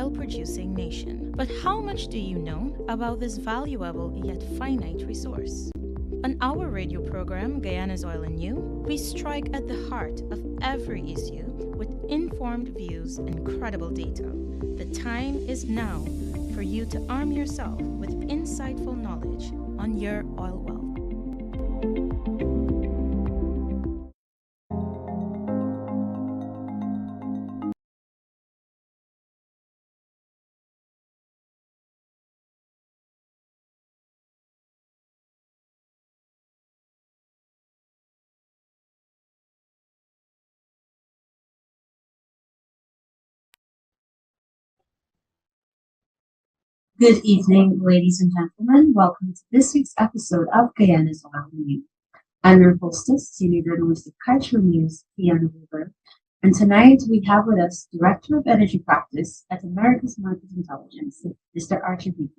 oil-producing nation. But how much do you know about this valuable yet finite resource? On our radio program, Guyana's Oil and You, we strike at the heart of every issue with informed views and credible data. The time is now for you to arm yourself with insightful knowledge on your oil wealth. Good evening, ladies and gentlemen. Welcome to this week's episode of Guyana's Oil and You. I'm your hostess, Senior Journalist of Kaieteur News, Kiana Wilburg, and tonight we have with us Director of Energy Practice at America's Market Intelligence, Mr. Archer Deacon.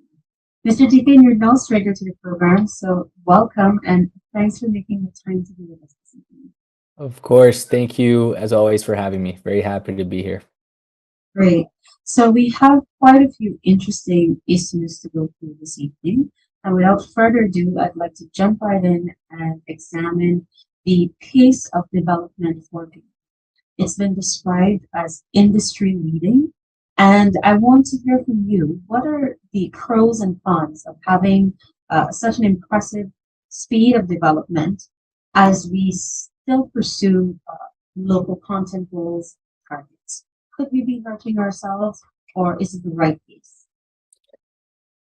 Mr. Deacon, you're no stranger to the program, so welcome and thanks for making the time to be with us this evening. Of course. Thank you, as always, for having me. Very happy to be here. Great. So we have quite a few interesting issues to go through this evening. And without further ado, I'd like to jump right in and examine the pace of development for Guyana. It's been described as industry leading. And I want to hear from you, what are the pros and cons of having such an impressive speed of development as we still pursue local content goals targets? Could we be hurting ourselves, or is it the right pace?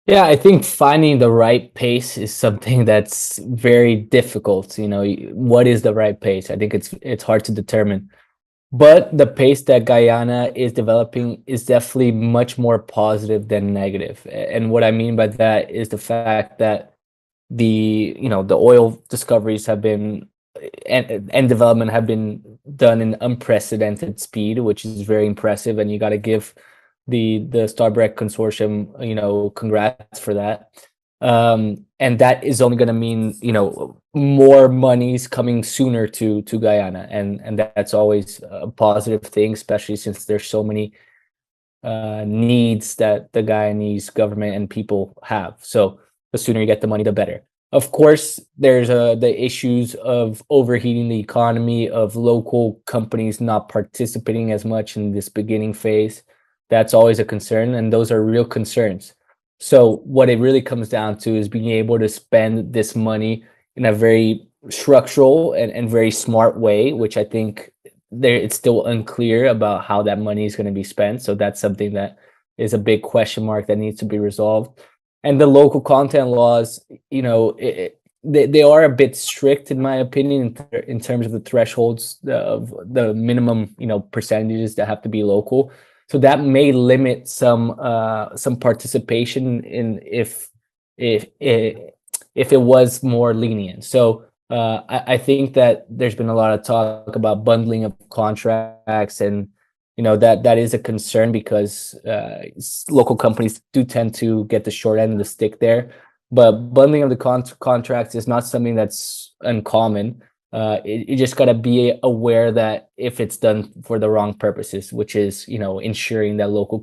Yeah, I think finding the right pace is something that's very difficult. What is the right pace? I think it's hard to determine. But the pace that Guyana is developing is definitely much more positive than negative. And what I mean by that is the fact that the oil discoveries have been and development have been done in unprecedented speed, which is very impressive, and you got to give the Starbrek consortium congrats for that. And that is only going to mean more monies coming sooner to Guyana, and that's always a positive thing, especially since there's so many needs that the Guyanese government and people have. So the sooner you get the money, the better. Of course, there's the issues of overheating the economy, of local companies not participating as much in this beginning phase. That's always a concern, and those are real concerns. So what it really comes down to is being able to spend this money in a very structural and very smart way, which I think it's still unclear about how that money is going to be spent. So that's something that is a big question mark that needs to be resolved. And the local content laws, they are a bit strict, in my opinion, in terms of the thresholds of the minimum, percentages that have to be local. So that may limit some participation in if it was more lenient. So I think that there's been a lot of talk about bundling of contracts, and that is a concern because local companies do tend to get the short end of the stick there. But bundling of the contracts is not something that's uncommon. You just got to be aware that if it's done for the wrong purposes, which is ensuring that local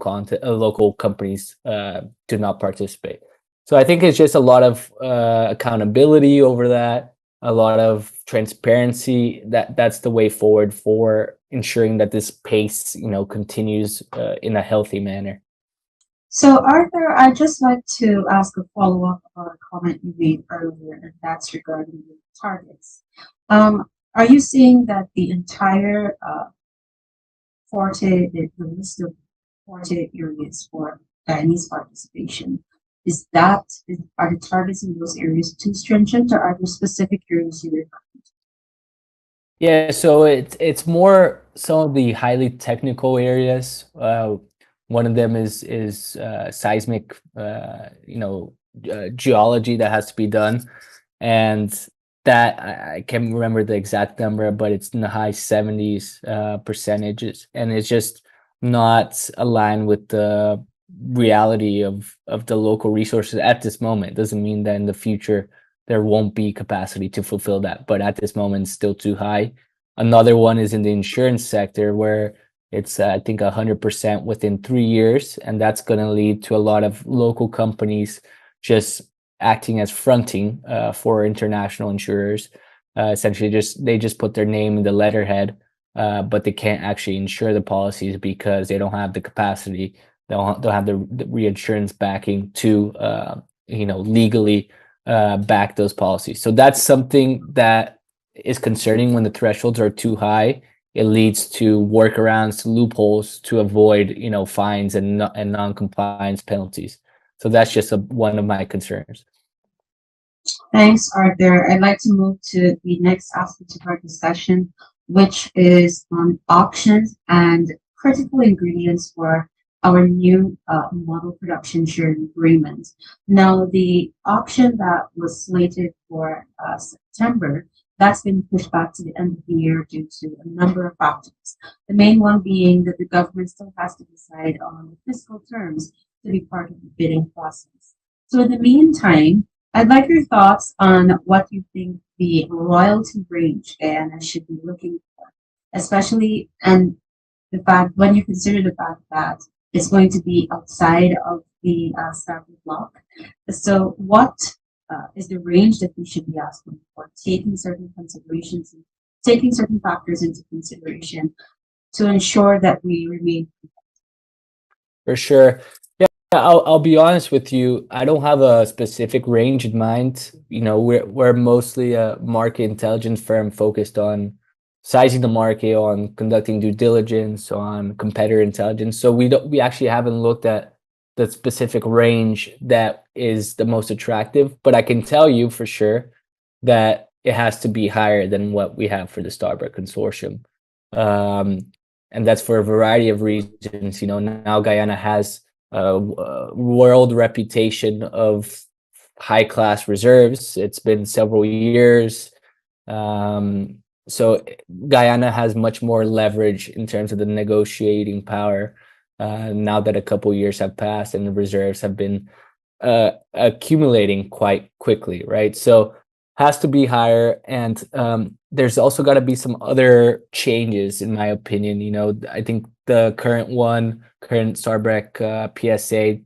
companies do not participate. So I think it's just a lot of accountability over that, a lot of transparency. That's the way forward for ensuring that this pace continues in a healthy manner. So Arthur, I'd just like to ask a follow-up on a comment you made earlier, and that's regarding the targets. Are you saying that the entire the list of Forte areas for Guyanese participation, are the targets in those areas too stringent, or are there specific areas you refer to? Yeah, so it's more some of the highly technical areas. One of them is seismic, geology that has to be done, and that I can't remember the exact number, but it's in the high 70s percentages, and it's just not aligned with the reality of the local resources at this moment. Doesn't mean that in the future there won't be capacity to fulfill that, but at this moment it's still too high. Another one is in the insurance sector, where It's I think 100% within 3 years, and that's going to lead to a lot of local companies just acting as fronting for international insurers. Essentially, just put their name in the letterhead, but they can't actually insure the policies because they don't have the capacity. They don't have the reinsurance backing to legally back those policies. So that's something that is concerning when the thresholds are too high. It leads to workarounds, to loopholes to avoid, fines and non-compliance penalties. So that's just one of my concerns. Thanks, Arthur. I'd like to move to the next aspect of our discussion, which is on auctions and critical ingredients for our new model production sharing agreement. Now, the auction that was slated for September, that's been pushed back to the end of the year due to a number of factors. The main one being that the government still has to decide on the fiscal terms to be part of the bidding process. So in the meantime, I'd like your thoughts on what you think the royalty range Guyana should be looking for, especially and the fact when you consider the fact that it's going to be outside of the Starboard block. So, what is the range that we should be asking for, taking certain considerations, taking certain factors into consideration to ensure that we remain? For sure. Yeah, I'll be honest with you. I don't have a specific range in mind. We're mostly a market intelligence firm focused on sizing the market, on conducting due diligence, on competitor intelligence. So we actually haven't looked at the specific range that is the most attractive, but I can tell you for sure that it has to be higher than what we have for the Starboard Consortium. And that's for a variety of reasons. Now Guyana has a world reputation of high class reserves. It's been several years. So Guyana has much more leverage in terms of the negotiating power now that a couple years have passed and the reserves have been accumulating quite quickly, right? So has to be higher, and there's also got to be some other changes, in my opinion. I think the current Starbuck PSA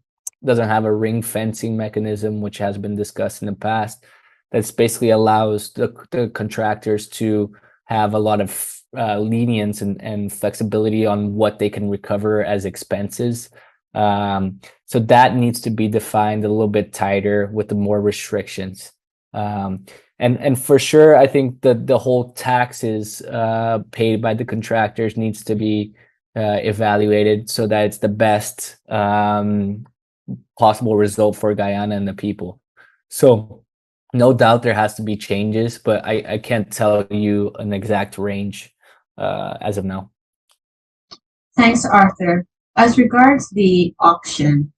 doesn't have a ring fencing mechanism, which has been discussed in the past. That's basically allows the contractors to have a lot of lenience and flexibility on what they can recover as expenses. So that needs to be defined a little bit tighter with the more restrictions. And for sure, I think that the whole taxes paid by the contractors needs to be evaluated so that it's the best possible result for Guyana and the people. So no doubt there has to be changes, but I can't tell you an exact range as of now. Thanks, Arthur. As regards the auction,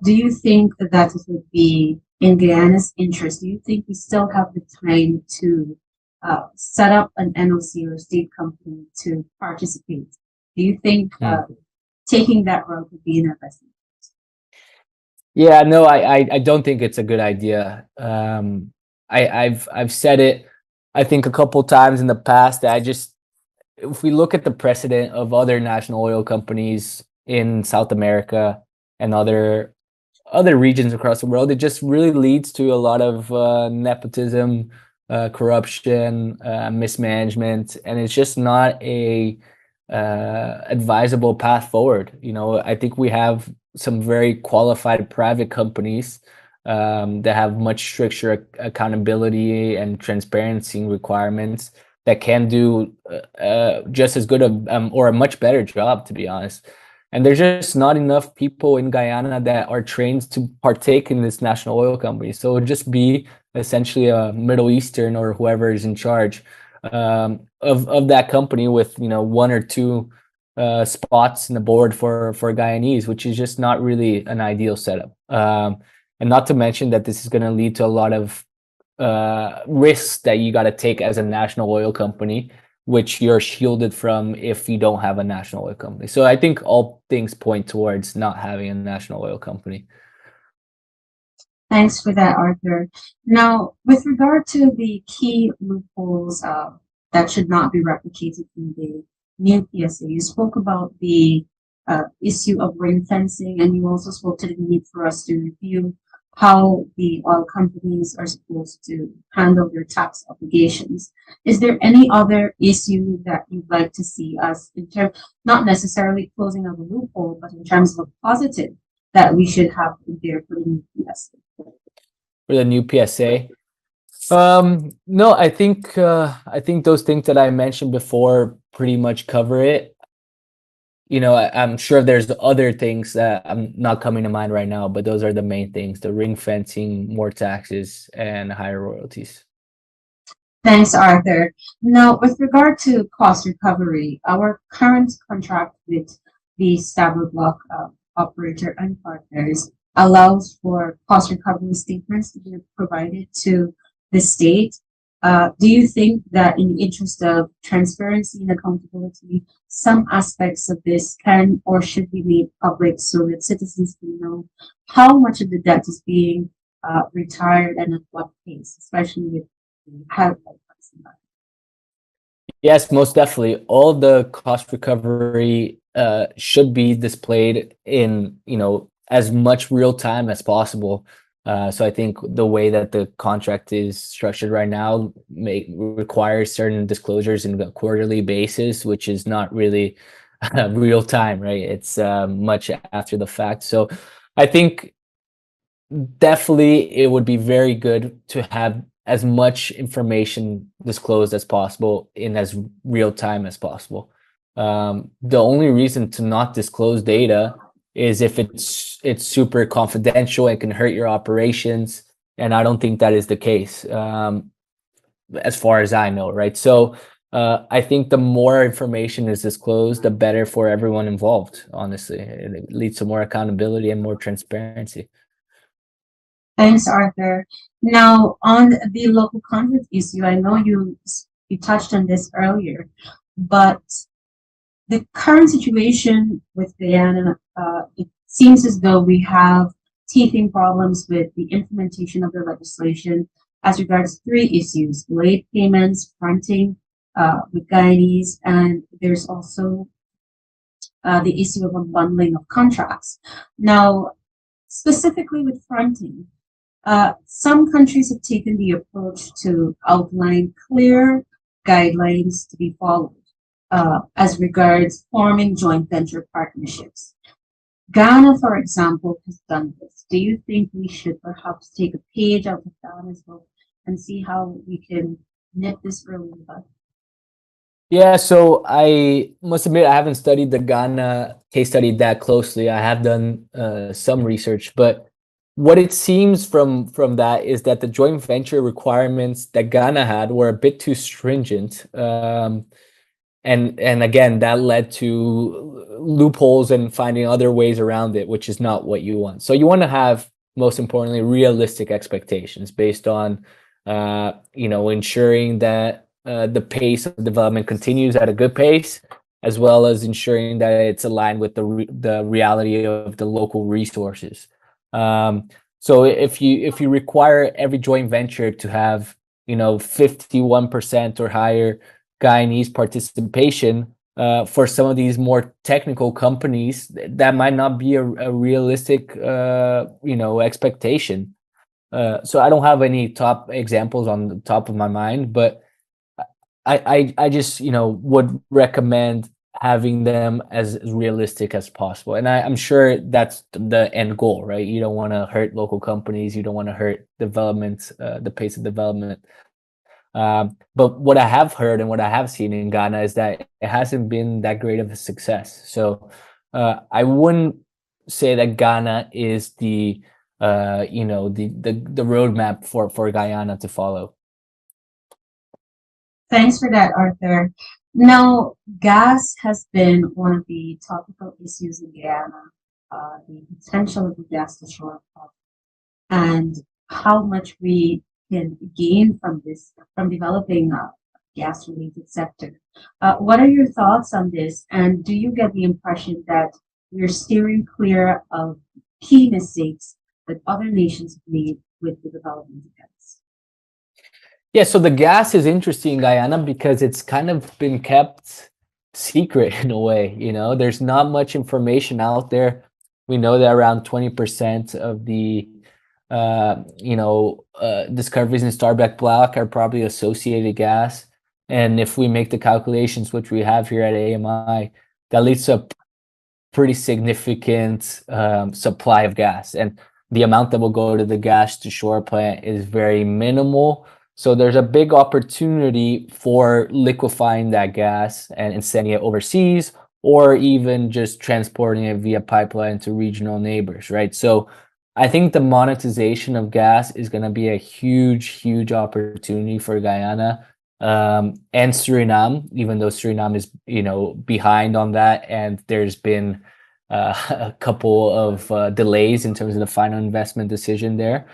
do you think that it would be in Guyana's interest? Do you think we still have the time to set up an NOC or state company to participate? Do you think taking that route would be in our best interest? Yeah, no, I don't think it's a good idea. I've said it, I think a couple times in the past, that if we look at the precedent of other national oil companies in South America and other regions across the world, it just really leads to a lot of nepotism, corruption, mismanagement, and it's just not a advisable path forward. I think we have some very qualified private companies that have much stricter accountability and transparency requirements that can do just as good or a much better job, to be honest. And there's just not enough people in Guyana that are trained to partake in this national oil company. So it'll just be essentially a Middle Eastern or whoever is in charge of that company with one or two spots in the board for Guyanese, which is just not really an ideal setup. And not to mention that this is going to lead to a lot of risks that you got to take as a national oil company, which you're shielded from if you don't have a national oil company. So I think all things point towards not having a national oil company. Thanks for that, Arthur. Now, with regard to the key loopholes that should not be replicated in the new PSA. You spoke about the issue of ring fencing, and you also spoke to the need for us to review how the oil companies are supposed to handle their tax obligations. Is there any other issue that you'd like to see us in terms, not necessarily closing of a loophole, but in terms of a positive that we should have there for the new PSA? For the new PSA. No, I think those things that I mentioned before pretty much cover it. I'm sure there's other things that I'm not coming to mind right now, but those are the main things: the ring fencing, more taxes, and higher royalties. Thanks, Arthur. Now, with regard to cost recovery, our current contract with the Stabber Block operator and partners allows for cost recovery statements to be provided to the state. Do you think that in the interest of transparency and accountability, some aspects of this can or should be made public so that citizens can know how much of the debt is being retired and at what pace, especially with the health pricing? Yes, most definitely. All the cost recovery should be displayed in, as much real time as possible. So I think the way that the contract is structured right now requires certain disclosures in a quarterly basis, which is not really real time, right? It's much after the fact. So I think definitely it would be very good to have as much information disclosed as possible in as real time as possible. The only reason to not disclose data is if it's super confidential and can hurt your operations, and I don't think that is the case, as far as I know, right? So I think the more information is disclosed, the better for everyone involved, honestly. It leads to more accountability and more transparency. Thanks, Arthur. Now, on the local content issue, I know you touched on this earlier, but the current situation with Guyana, it seems as though we have teething problems with the implementation of the legislation as regards three issues: late payments, fronting with Guyanese, and there's also the issue of unbundling of contracts. Now, specifically with fronting, some countries have taken the approach to outline clear guidelines to be followed as regards forming joint venture partnerships. Ghana, for example, has done this. Do you think we should perhaps take a page out of Ghana's book and see how we can nip this early in the bud? Yeah, so I must admit I haven't studied the Ghana case study that closely. I have done some research, but what it seems from that is that the joint venture requirements that Ghana had were a bit too stringent. And again, that led to loopholes and finding other ways around it, which is not what you want. So you want to have, most importantly, realistic expectations based on, ensuring that the pace of development continues at a good pace, as well as ensuring that it's aligned with the reality of the local resources. So if you require every joint venture to have 51% or higher Guyanese participation, for some of these more technical companies, that might not be a realistic expectation. So I don't have any top examples on the top of my mind, but I just would recommend having them as realistic as possible. And I'm sure that's the end goal, right? You don't want to hurt local companies. You don't want to hurt development, the pace of development. But what I have heard and what I have seen in Ghana is that it hasn't been that great of a success. So I wouldn't say that Ghana is the roadmap for Guyana to follow. Thanks for that, Arthur. Now, gas has been one of the topical issues in Guyana, the potential of the gas to shore up, and how much we can gain from this, from developing a gas-related sector. What are your thoughts on this? And do you get the impression that we're steering clear of key mistakes that other nations have made with the development of gas? Yeah, so the gas is interesting in Guyana because it's kind of been kept secret in a way. There's not much information out there. We know that around 20% of the discoveries in Starbuck Black are probably associated gas. And if we make the calculations, which we have here at AMI, that leads to a pretty significant supply of gas. And the amount that will go to the gas to shore plant is very minimal. So there's a big opportunity for liquefying that gas and sending it overseas, or even just transporting it via pipeline to regional neighbors, right? So I think the monetization of gas is going to be a huge, huge opportunity for Guyana and Suriname, even though Suriname is, behind on that, and there's been a couple of delays in terms of the final investment decision there.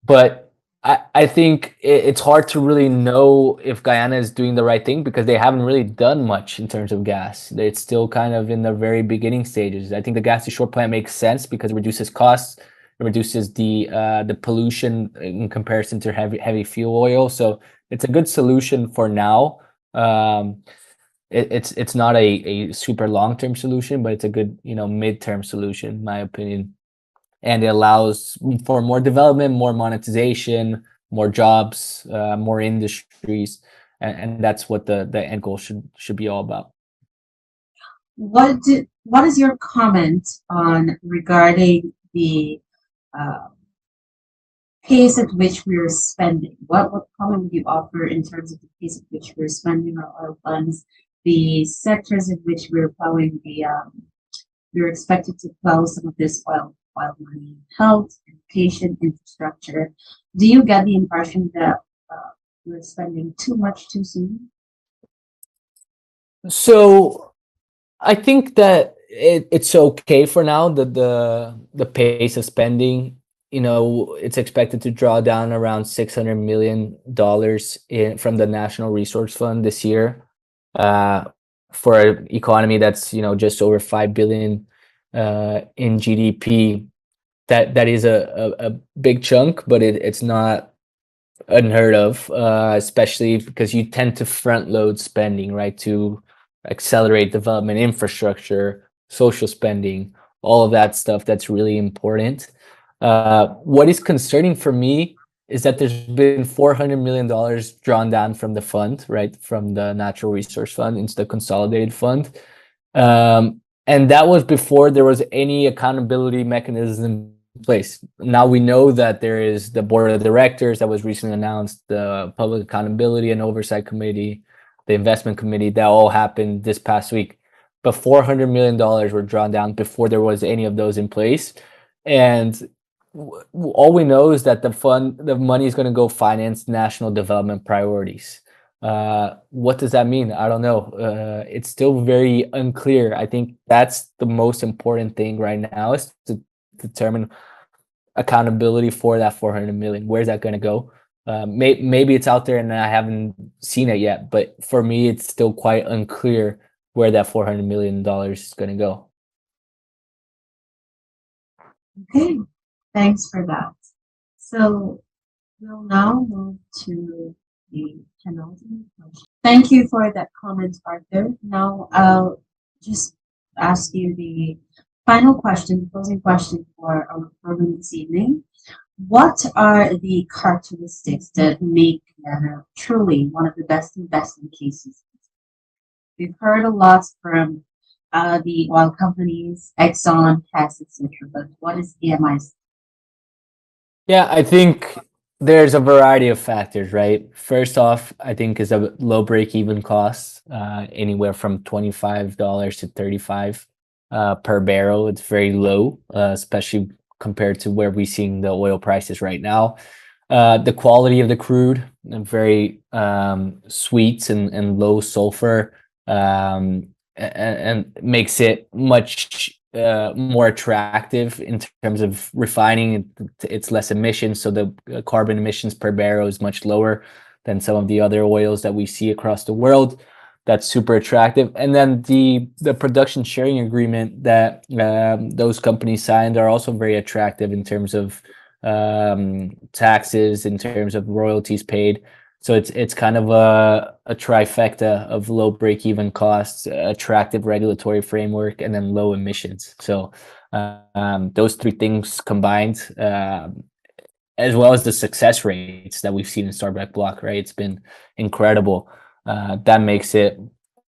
But I think it's hard to really know if Guyana is doing the right thing, because they haven't really done much in terms of gas. It's still kind of in the very beginning stages. I think the gas to shore plant makes sense because it reduces costs, it reduces the pollution in comparison to heavy fuel oil. So it's a good solution for now. It's not a super long-term solution, but it's a good mid-term solution, in my opinion. And it allows for more development, more monetization, more jobs, more industries, and that's what the end goal should be all about. What is your comment on regarding the pace at which we're spending? What comment would you offer in terms of the pace at which we're spending our oil funds, the sectors in which we're plowing we're expected to plow some of this oil money, health, education, infrastructure? Do you get the impression that we're spending too much too soon? So I think that it's okay for now, that the pace of spending. It's expected to draw down around $600 million from the National Resource Fund this year, for an economy that's just over 5 billion in GDP. That is a big chunk, but it's not unheard of, especially because you tend to front load spending, right, to accelerate development, infrastructure, social spending, all of that stuff. That's really important. What is concerning for me is that there's been $400 million drawn down from the fund, right, from the Natural Resource Fund into the consolidated fund. And that was before there was any accountability mechanism in place. Now we know that there is the board of directors that was recently announced, the Public Accountability and Oversight Committee, the Investment Committee, that all happened this past week. But $400 million were drawn down before there was any of those in place. And all we know is that the money is going to go finance national development priorities. What does that mean? I don't know. It's still very unclear. I think that's the most important thing right now, is to determine accountability for that 400 million. Where's that going to go? Maybe it's out there and I haven't seen it yet, but for me, it's still quite unclear where that $400 million is going to go. Okay, thanks for that. So we'll now move to the penultimate question. Thank you for that comment, Arthur. Now I'll just ask you the final question, closing question for our program this evening. What are the characteristics that make Kiana truly one of the best investment cases? We've heard a lot from the oil companies, Exxon, Hess, etc. But what is EMI's? Yeah, I think there's a variety of factors, right? First off, I think is a low break-even cost, anywhere from $25 to $35 per barrel. It's very low, especially compared to where we're seeing the oil prices right now. The quality of the crude, very sweet and low sulfur, and makes it much more attractive in terms of refining. It's less emissions, so the carbon emissions per barrel is much lower than some of the other oils that we see across the world. That's super attractive. And then the production sharing agreement that those companies signed are also very attractive in terms of taxes, in terms of royalties paid. So it's kind of a trifecta of low break-even costs, attractive regulatory framework, and then low emissions. So those three things combined, as well as the success rates that we've seen in Starbuck Block, right? It's been incredible. That makes it,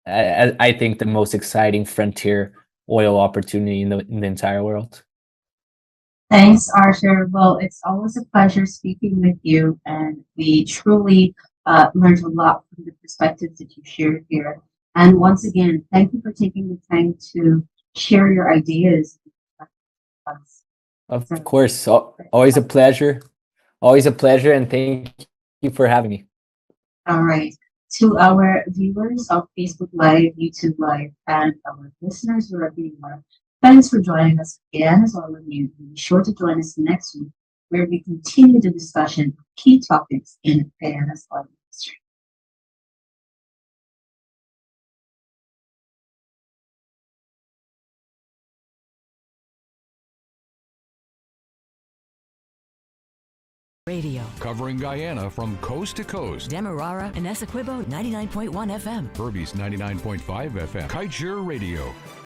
I think, the most exciting frontier oil opportunity in the entire world. Thanks, Arthur. Well, it's always a pleasure speaking with you, and we truly learned a lot from the perspectives that you shared here. And once again, thank you for taking the time to share your ideas with us. Of course, always a pleasure. Always a pleasure, and thank you for having me. All right. To our viewers of Facebook Live, YouTube Live, and our listeners wherever you are, thanks for joining us. As all of you, be sure to join us next week, where we continue the discussion of key topics in Guyana's oil industry. Radio. Covering Guyana from coast to coast. Demerara and Essequibo 99.1 FM. Berbice 99.5 FM. Kaieteur Radio.